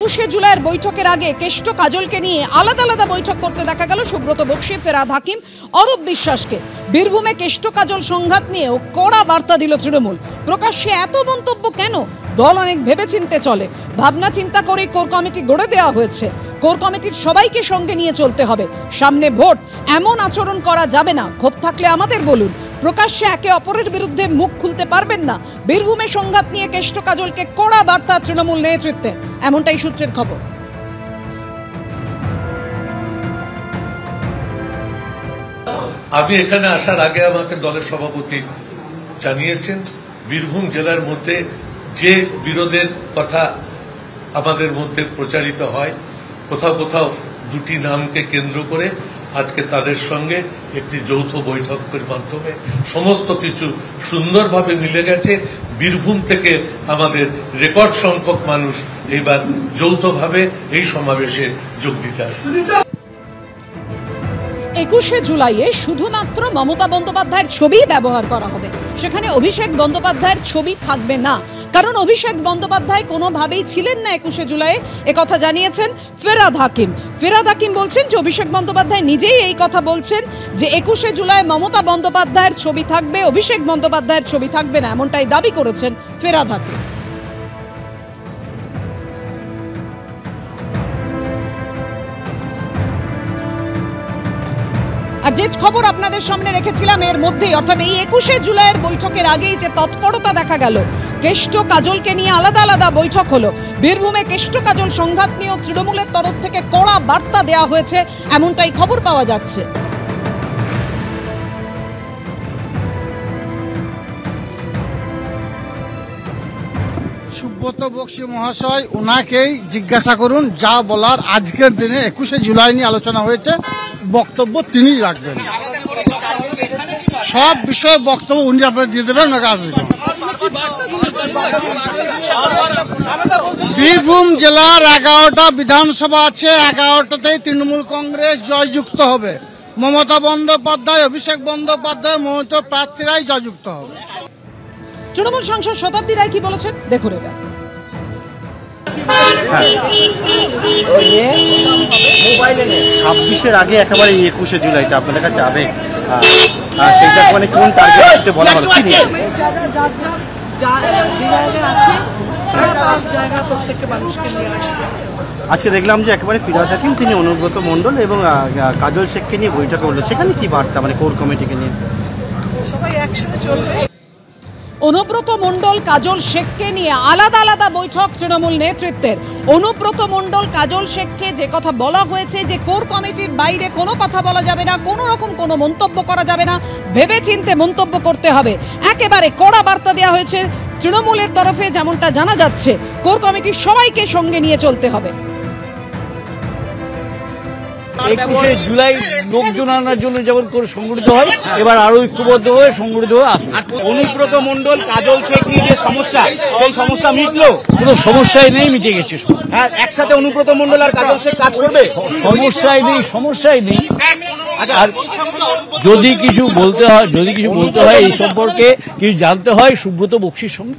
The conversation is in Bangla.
21শে জুলাইয়ের বৈঠকের আগে কেষ্ট কাজলকে নিয়ে আলাদা আলাদা বৈঠক করতে দেখা গেল সুব্রত বক্সী, ফেরাদ হাকিম, অরূপ বিশ্বাসকে। বীরভূমে কেষ্ট কাজল সংঘাত নিয়েও কড়া বার্তা দিল তৃণমূল। প্রকাশ্যে এত মন্তব্য কেন? দল অনেক ভেবেচিন্তে চলে, ভাবনা চিন্তা করে কোর কমিটি গড়ে দেওয়া হয়েছে। কোর কমিটির সবাইকে সঙ্গে নিয়ে চলতে হবে। সামনে ভোট, এমন আচরণ করা যাবে না। ক্ষোভ থাকলে আমাদের বলুন। প্রকাশ্যে একে অপরের বিরুদ্ধে মুখ খুলতে পারবেন না। বীরভূমে সংঘাত নিয়ে কেষ্ট কাজলকে কড়া বার্তা তৃণমূল নেতৃত্বে, এমনটাই সূত্রের খবর। আমি এখানে আসার আগে আমাকে দলের সভাপতি জানিয়েছেন, বীরভূম জেলার মধ্যে যে বিরোধের কথা আমাদের মধ্যে প্রচারিত হয়, কোথাও কোথাও দুটি নামকে কেন্দ্র করে আজকে তাদের সঙ্গে একটি যৌথ বৈঠকের মাধ্যমে সমস্ত কিছু সুন্দরভাবে মিলে গেছে। বীরভূম থেকে আমাদের রেকর্ড সংখ্যক মানুষ এইবার যৌথভাবে এই সমাবেশে যোগ দিতে আসছে। 21শে জুলাইয়ে শুধুমাত্র মমতা বন্দ্যোপাধ্যায়ের ছবি ব্যবহার করা হবে, সেখানে অভিষেক বন্দ্যোপাধ্যায়ের ছবি থাকবে না। কারণ অভিষেক বন্দ্যোপাধ্যায় কোনোভাবেই ছিলেন না 21শে জুলাইয়ে, একথা জানিয়েছেন ফেরাদ হাকিম। ফেরাদ হাকিম বলছেন যে অভিষেক বন্দ্যোপাধ্যায় নিজেই এই কথা বলছেন যে 21শে জুলাই মমতা বন্দ্যোপাধ্যায়ের ছবি থাকবে, অভিষেক বন্দ্যোপাধ্যায়ের ছবি থাকবে না, এমনটাই দাবি করেছেন ফেরাদ হাকিম। আর যে খবর আপনাদের সামনে রেখেছিলাম এর মধ্যেই, অর্থাৎ এই 21শে জুলাইয়ের বৈঠকের আগেই যে তৎপরতা দেখা গেল, কেষ্ট কাজলকে নিয়ে আলাদা আলাদা বৈঠক হলো। বীরভূমে কেষ্ট কাজল সংঘাত নিয়েও তৃণমূলের তরফ থেকে কড়া বার্তা দেওয়া হয়েছে, এমনটাই খবর পাওয়া যাচ্ছে। সুব্রত বক্সী মহাশয়, ওনাকেই জিজ্ঞাসা করুন যা বলার আজকের দিনে 21শে জুলাই নিয়ে আলোচনা হয়েছে, বক্তব্য তিনি রাখবেন। সব বিষয়ে বক্তব্য উনি আপনার দিয়ে দেবেন। বীরভূম জেলার 11টা বিধানসভা আছে, 11টাতেই তৃণমূল কংগ্রেস জয়যুক্ত হবে। মমতা বন্দ্যোপাধ্যায়, অভিষেক বন্দ্যোপাধ্যায়, মমতা প্রার্থীরাই জয়যুক্ত হবে। তৃণমূল সাংসদ শতাব্দী রায় কি বলেছেন দেখুন এবার। 26-এর আগে একেবারে 21শে জুলাইটা আপনাদের কাছে আবেগ, সেটা মানে কোন টার্গেট বলা হলো কি নিয়ে? আজকে দেখলাম যে একেবারে ফিরহাদ হাকিম, তিনি অনুব্রত মণ্ডল এবং কাজল শেখকে নিয়ে বৈঠক করলো, সেখানে কি বার্তা মানে কোর কমিটিকে নিয়ে? সবাই একসাথে চলবে। অনুব্রত মণ্ডল, কাজল শেখকে নিয়ে আলাদা আলাদা বৈঠক তৃণমূল নেতৃত্বের। অনুব্রত মণ্ডল, কাজল শেখকে যে কথা বলা হয়েছে যে কোর কমিটির বাইরে কোনো কথা বলা যাবে না, কোনো রকম কোনো মন্তব্য করা যাবে না, ভেবেচিন্তে মন্তব্য করতে হবে, একেবারে কড়া বার্তা দেওয়া হয়েছে তৃণমূলের তরফে। যেমনটা জানা যাচ্ছে, কোর কমিটির সবাইকে সঙ্গে নিয়ে চলতে হবে। 21শে জুলাই লোকজন আনার জন্য যেমন করে সংগঠিত হয়, এবার আরো ঐক্যবদ্ধ হয়ে সংগঠিত হয়ে আসবে। অনুব্রত মণ্ডল, কাজল শেখ নিয়ে যে সমস্যা, সেই সমস্যা মিটলো? কোনো সমস্যাই নেই, মিটে গেছে। হ্যাঁ, একসাথে অনুব্রত মণ্ডল আর কাজল শেখ কাজ করবে? সমস্যাই নেই। আর যদি কিছু বলতে হয় এই সম্পর্কে কিছু জানতে হয় সুব্রত বক্সীর সঙ্গে